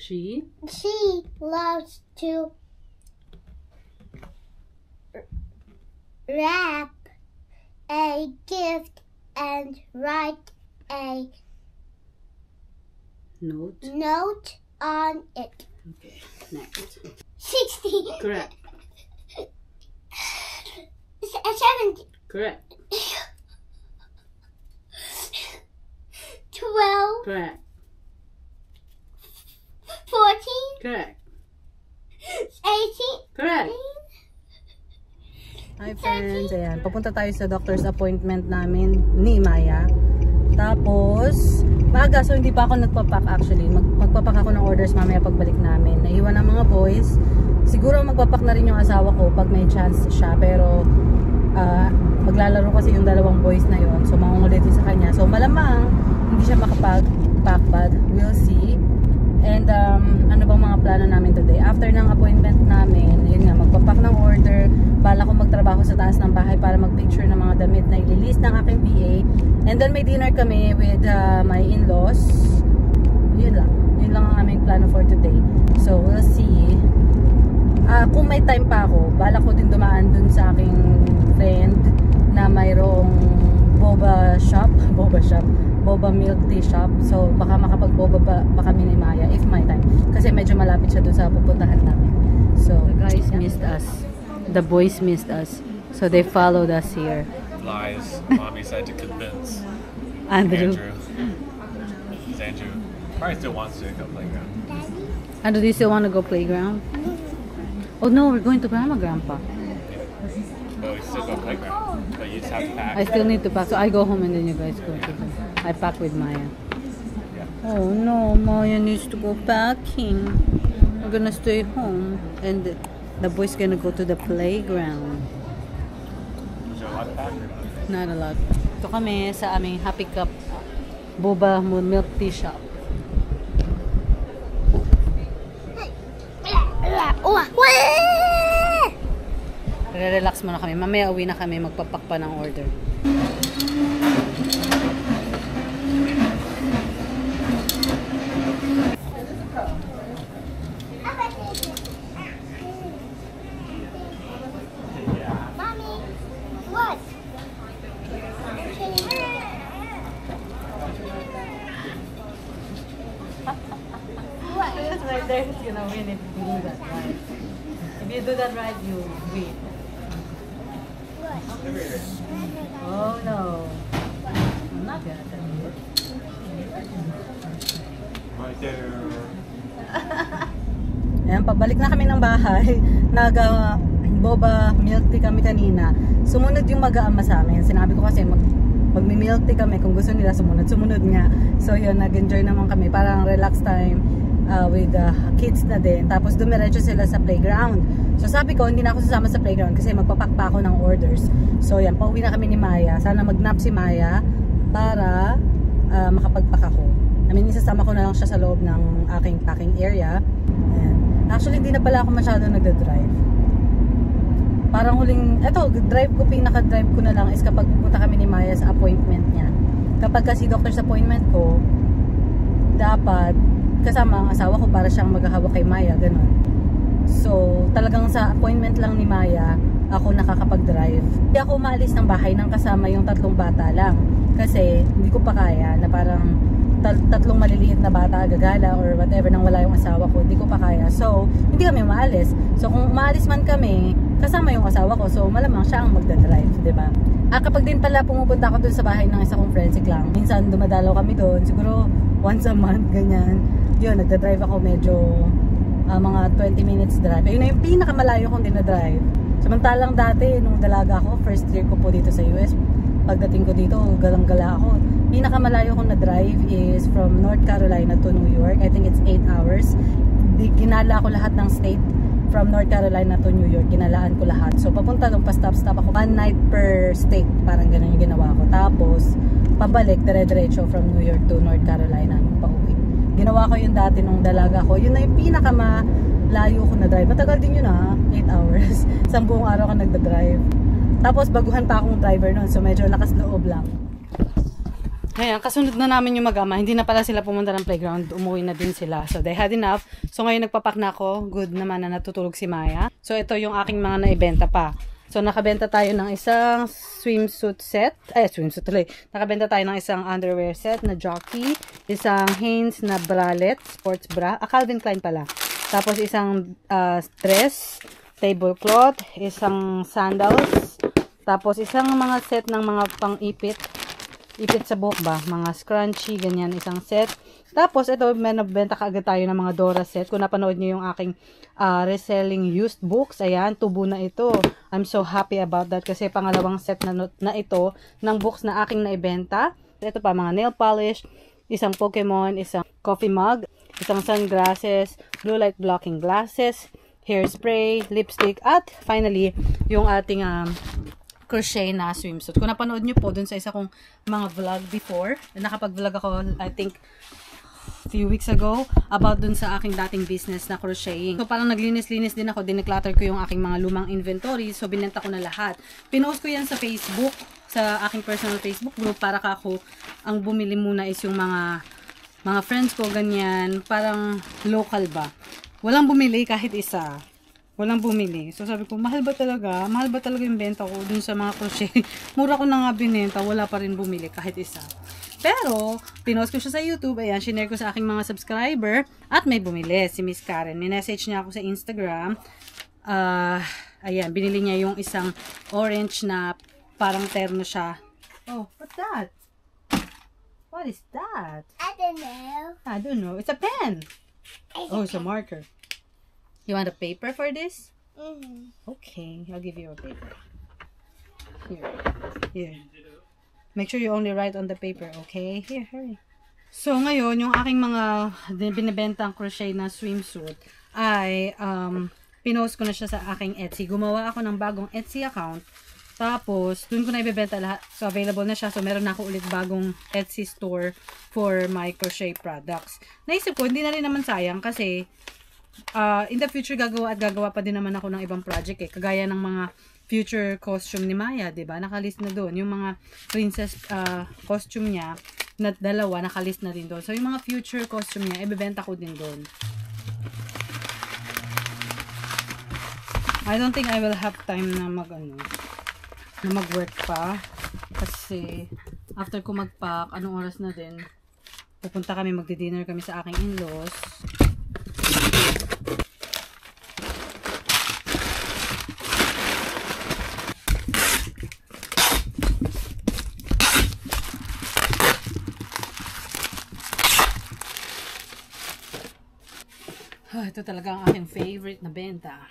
She loves to wrap a gift and write a note on it. Okay, next. 60. Correct. 70. Correct. 12. Correct. 14. Correct. 18. Correct. Hi friends, ayan. Papunta tayo sa doctor's appointment namin ni Maya. Tapos, maaga, so hindi pa ako nagpapack actually. Magpapack ako ng orders mamaya pagbalik namin. Naiwan ang mga boys. Siguro magpapack na rin yung asawa ko pag may chance siya. Pero, maglalaro kasi yung dalawang boys na yon. So, mangungulitin sa kanya. So, malamang, hindi siya makapag-pack, but we'll see. And, ano bang mga plano namin today? After ng appointment namin, yun nga, magpapack ng order. Bala ko magtrabaho sa taas ng bahay para mag-picture ng mga damit na i-release ng aking PA. And then may dinner kami with my in-laws. Yun lang. Yun lang ang aming plano for today. So, we'll see. Kung may time pa ako, bala ko din dumaan dun sa aking friend na mayroong boba milk tea shop. So, baka makapag-boba pa kami ni Maya if may time. Kasi medyo malapit siya dun sa pupuntahan namin. So, the guys missed us. The boys missed us. So, they followed us here. Lies. Mommy said to convince Andrew. Because Andrew probably still wants to go playground. Andrew, do you still want to go playground? Oh no, we're going to Grandma Grandpa. But we still go playground. But you just have to pack. I still need to pack. So, I go home and then you guys go to them. I pack with Maya. Yeah. Oh no, Maya needs to go packing. We're gonna stay home. And the boys gonna go to the playground. Was there a lot of pack? Not a lot. Ito kami sa aming Happy Cup boba milk tea shop. Relax muna kami. Mamaya uwi na kami. Magpapak pa ng order. Right there is gonna win if you do that right. If you do that right, you win. Oh no. I'm not gonna tell you. Right there. Ayan, pabalik na kami ng bahay. Boba milk tea kami kanina. Sumunod yung mag-aama sa amin. Sinabi ko kasi magmi-milk tea kami. Kung gusto nila sumunod nga. So yun, nag-enjoy naman kami. Parang relax time with the kids na din. Tapos dumiretso sila sa playground. So sabi ko, hindi na ako sasama sa playground kasi magpapak pa ako ng orders. So yan, pauwi na kami ni Maya. Sana mag-nap si Maya para makapagpak ako. I mean, isasama ko na lang siya sa loob ng aking packing area. Ayan. Actually, hindi na pala ako masyado nagda-drive. Parang huling, pinaka-drive ko na lang is kapag pupunta kami ni Maya sa appointment niya. Kapag kasi doctor's appointment ko, dapat kasama ang asawa ko para siyang maghahawak kay Maya, ganun. So, talagang sa appointment lang ni Maya, ako nakakapag-drive. Hindi ako maalis ng bahay nang kasama yung 3 bata lang. Kasi, hindi ko pa kaya na parang 3 maliliit na bata gagala or whatever nang wala yung asawa ko. Hindi ko pa kaya. So, hindi kami maalis. So, kung maalis man kami, kasama yung asawa ko. So, malamang siya ang magdadrive, diba? Kapag din pala pumupunta ako dun sa bahay ng isa kong friend, si Klang, minsan dumadalaw kami doon. Siguro, once a month, ganyan. Yun, nagdadrive ako medyo mga 20 minutes drive. Ayun na yung pinakamalayo kong dinadrive. Samantalang dati, nung dalaga ako, first year ko po dito sa US, pagdating ko dito, galang-gala ako. Pinakamalayo kong na-drive is from North Carolina to New York. I think it's 8 hours. Ginala ko lahat ng state from North Carolina to New York. Ginalaan ko lahat. So, papunta doon, pa-stop-stop ako. 1 night per state. Parang ganun yung ginawa ko. Tapos, pabalik, dire-diretso from New York to North Carolina. Nung pauwi. Ginawa ko yun dati nung dalaga ko. Yun na yung pinakamalayo ko na drive. Matagal din yun 8 hours. Isang buong araw ka nagda-drive. Tapos baguhan pa akong driver nun. So medyo lakas loob lang. Ngayon, kasunod na namin yung mag-ama. Hindi na pala sila pumunta ng playground. Umuwi na din sila. So, they had enough. So, ngayon nagpapak na ako. Good naman na natutulog si Maya. So, ito yung aking mga naibenta pa. So, nakabenta tayo ng isang swimsuit set. Swimsuit tuloy. Nakabenta tayo ng isang underwear set na jockey. Isang Hanes na bralette, sports bra. Calvin Klein pala. Tapos, isang dress, tablecloth, isang sandals. Tapos, isang mga set ng mga pang-ipit. Ipit sa buhok ba? Mga scrunchie, ganyan, isang set. Tapos, ito, may nabenta kaagad tayo ng mga Dora set. Kung napanood niyo yung aking reselling used books, ayan, tubo na ito. I'm so happy about that kasi pangalawang set na ito ng books na aking naibenta. Ito pa, mga nail polish, isang Pokemon, isang coffee mug, isang sunglasses, blue light blocking glasses, hairspray, lipstick, at finally, yung ating crochet na swimsuit. Kung napanood nyo po dun sa isa kong mga vlog before, nakapag-vlog ako, I think, few weeks ago, about dun sa aking dating business na crocheting. So, parang naglinis-linis din ako, dineclutter ko yung aking mga lumang inventory, so binenta ko na lahat. Pinost ko yan sa Facebook, sa aking personal Facebook group, para ako, ang bumili muna is yung mga friends ko, ganyan, parang local ba. Walang bumili kahit isa. Walang bumili. So, sabi ko, mahal ba talaga? Mahal ba talaga yung benta ko dun sa mga crochet? Mura ko na nga binenta. Wala pa rin bumili kahit isa. Pero, pinost ko siya sa YouTube. Ayan, shinare ko sa aking mga subscriber. At may bumili. Si Miss Karen. Minessage niya ako sa Instagram. Ayan, binili niya yung isang orange na parang terno siya. Oh, what's that? What is that? I don't know. I don't know. It's a pen. Oh, it's a marker. You want a paper for this? Mm-hmm. Okay, I'll give you a paper. Here. Make sure you only write on the paper, okay? Here, hurry. So, ngayon, yung aking mga binibentang crochet na swimsuit ay pinost ko na siya sa aking Etsy. Gumawa ako ng bagong Etsy account. Tapos, dun ko na ibebenta lahat. So, available na siya. So, meron na ako ulit bagong Etsy store for my crochet products. Naisip ko, hindi na rin naman sayang kasi in the future gagawa pa din naman ako ng ibang project eh. Kagaya ng mga future costume ni Maya, 'di ba? Nakalist na doon. Yung mga princess costume niya na dalawa nakalist na din doon. So yung mga future costume niya ibebenta ko din doon. I don't think I will have time na mag-work pa kasi after ko mag-pack, anong oras na din? Pupunta kami, magdi-dinner kami sa aking in-laws. Ito talaga ang aking favorite na benta.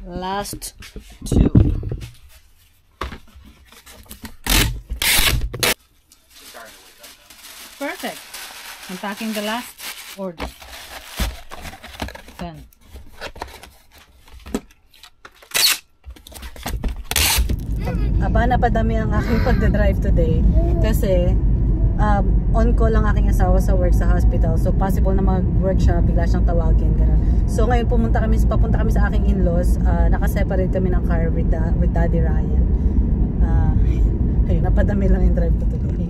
Last two. Perfect. I'm packing the last order. Then. Aba, napadami ang aking pagdadrive today kasi on call lang aking asawa sa work sa hospital, so possible na mag-work siya, bigla siyang tawagin, gano'n. So ngayon papunta kami sa aking in-laws. Nakaseparate kami ng car with Daddy Ryan. Ayun, napadami lang yung drive ko today.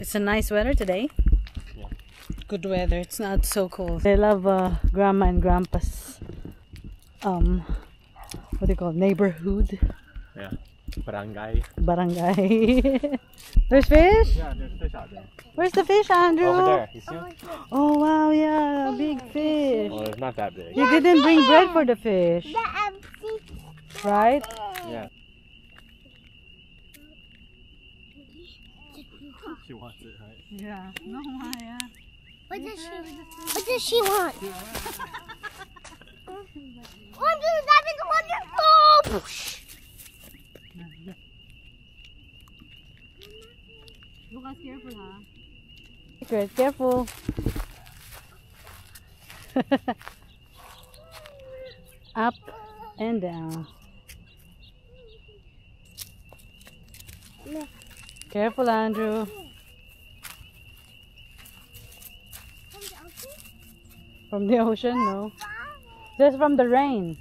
It's a nice weather today. Yeah. Good weather, it's not so cold. I love grandma and grandpa's what do you call it? Neighborhood. Yeah. Barangay. There's fish? Yeah, there's fish out there. Where's the fish, Andrew? Over there. You see? Oh wow, yeah, big fish. Well, it's not that big. You didn't bring bread for the fish, right? Yeah. She wants it, right? Yeah. No, yeah. What does she want? That is wonderful! Lucas, careful, ha? Secret, careful. Up and down. Careful, Andrew. From the ocean, no. Just from the rain.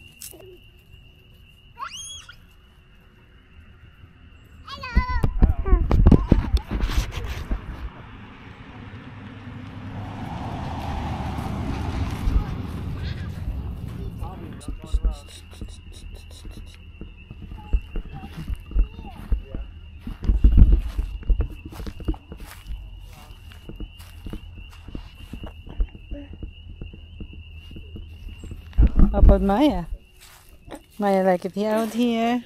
How about Maya? Maya like it out here?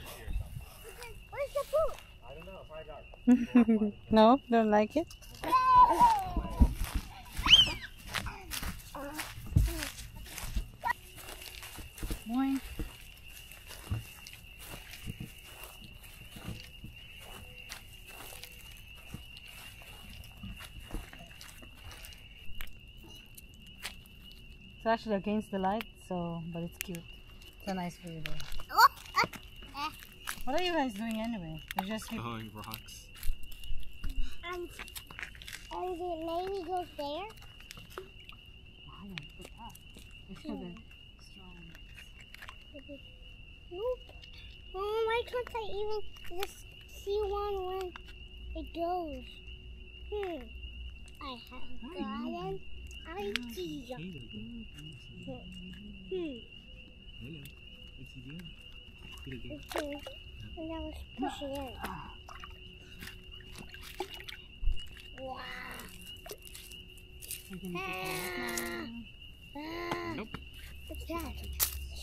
Where's the food? I don't know. Probably got No, don't like it? Boing. It's actually against the light, so but it's cute. It's a nice view there. What are you guys doing anyway? You're just throwing rocks. And the lady goes there. Nope. Oh, why can't I even just see one when it goes? I have got an idea. Okay. And I was pushing it. Wow. Nope. What's that?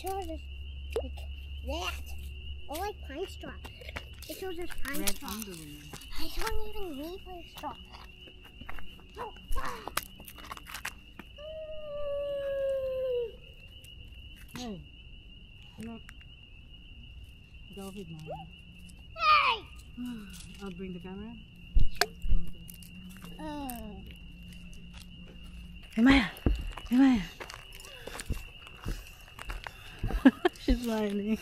Shows us like that. Oh, like pine straw. It shows us pine straw. I don't even need pine straw. Oh, Hey, look. Go with Mama. hey! I'll bring the camera. Hey Maya! Hey Maya! She's smiling.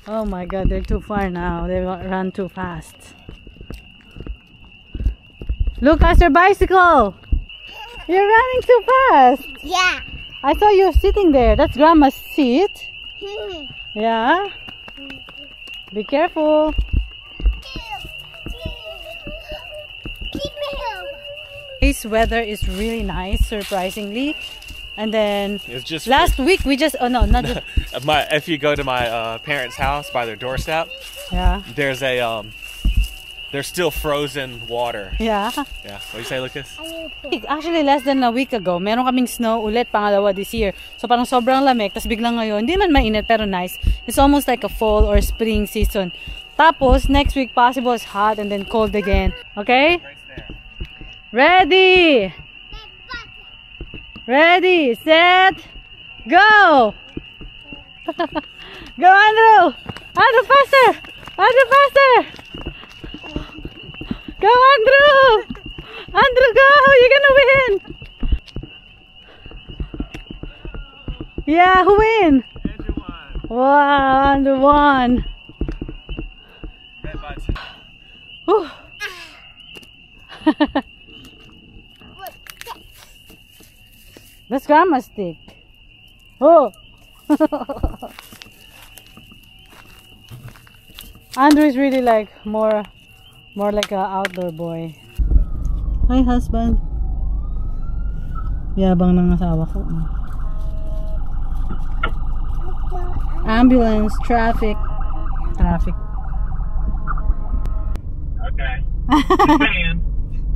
Oh my god, they're too far now. They run too fast. Look, that's your bicycle! You're running too fast! Yeah. I saw you sitting there. That's Grandma's seat. Yeah? Be careful. This weather is really nice, surprisingly. And then It's just last week we just not just, if you go to my parents' house by their doorstep, yeah. there's still frozen water. Yeah. Yeah. What do you say, Lucas? Actually, less than a week ago, meron kaming snow ulit, pangalawa this year. So parang sobrang lamig, tapos biglang ngayon, hindi man mainit pero nice. It's almost like a fall or spring season. Tapos, next week, possible is hot and then cold again. Okay? Ready! Ready, set, go! Go, Andrew! Andrew, faster! Andrew, faster! Go, Andrew! Andrew, go! You're gonna win! Yeah, who win? Andrew won. Wow, Andrew won. Red button. Whew. That's Grandma's stick. Oh! Andrew is really like more like a outdoor boy. Hi, husband. Yabang ng asawa ko. Ambulance, traffic. Okay. Stand.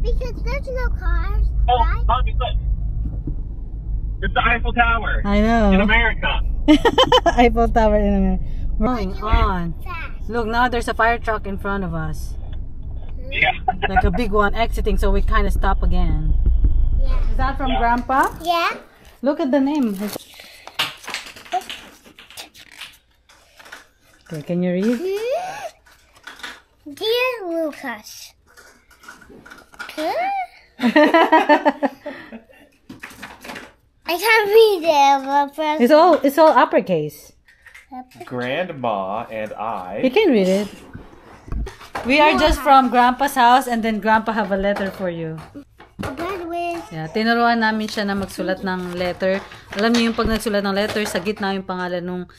Because there's no cars, Oh, right? Mommy, look. It's the Eiffel Tower I know. in America. Eiffel Tower in America. Going on. Fast. Look, now there's a fire truck in front of us. Yeah. Like a big one exiting, so we kind of stop again. Yeah. Is that from Grandpa? Yeah. Look at the name. Okay, can you read? Dear Lucas. I can't read it, but It's all uppercase. Grandma and You I. can read it. We are just from Grandpa's house, and then Grandpa have a letter for you. that with Yeah, tinuruan namin siya na magsulat ng letter. Alam niyo yung pag nagsulat ng letter, sa gitna yung pangalan nung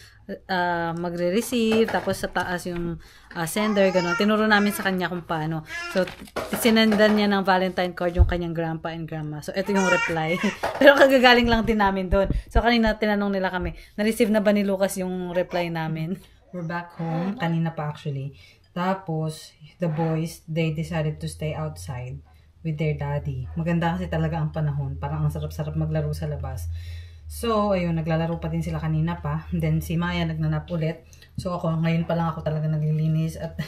magre-receive, tapos sa taas yung sender, gano'n. Tinuro namin sa kanya kung paano. So, sinendan niya ng Valentine card yung kanyang grandpa and grandma. So, ito yung reply. Pero kagagaling lang din namin doon. So, kanina tinanong nila kami, na-receive na ba ni Lucas yung reply namin? We're back home. Kanina pa actually. Tapos, the boys, they decided to stay outside with their daddy. Maganda kasi talaga ang panahon. Parang ang sarap-sarap maglaro sa labas. So, ayun, naglalaro pa din sila kanina pa. And then, si Maya nagnanap ulit. So, ako, ngayon pa lang ako talaga naglilinis at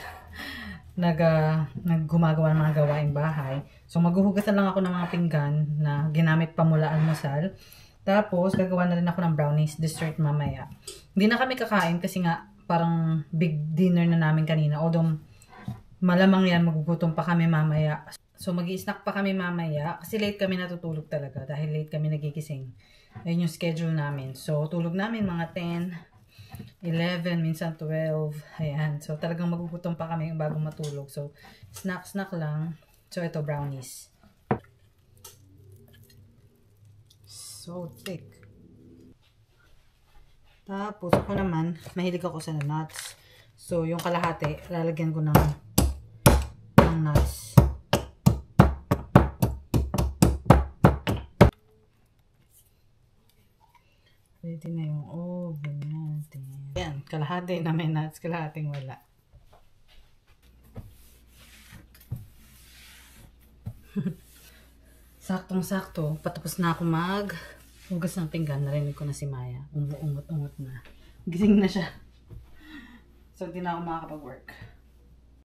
naggumagawa ng mga gawaing bahay. So, maghuhugasan lang ako ng mga pinggan na ginamit pa mula almusal. Tapos, gagawa na rin ako ng brownies dessert mamaya. Hindi na kami kakain kasi nga, parang big dinner na namin kanina. Although, malamang yan, magugutom pa kami mamaya. So, mag-i-snack pa kami mamaya kasi late kami natutulog talaga dahil late kami nagigising. Ayun yung schedule namin. So, tulog namin mga 10, 11, minsan 12. Ayan. So, talagang magugutom pa kami bago matulog. So, snack lang. So, ito, brownies. So thick. Tapos, ako naman, mahilig ako sa nuts. So, yung kalahati, lalagyan ko ng nuts. Ready na yung oven natin. Ayan, kalahati na may nuts, kalahating wala. Saktong-sakto, patapos na ako hugas ng pinggan. Narinig ko na si Maya. Umuungot-ungot na. Gising na siya. So, hindi na ako makakapag-work.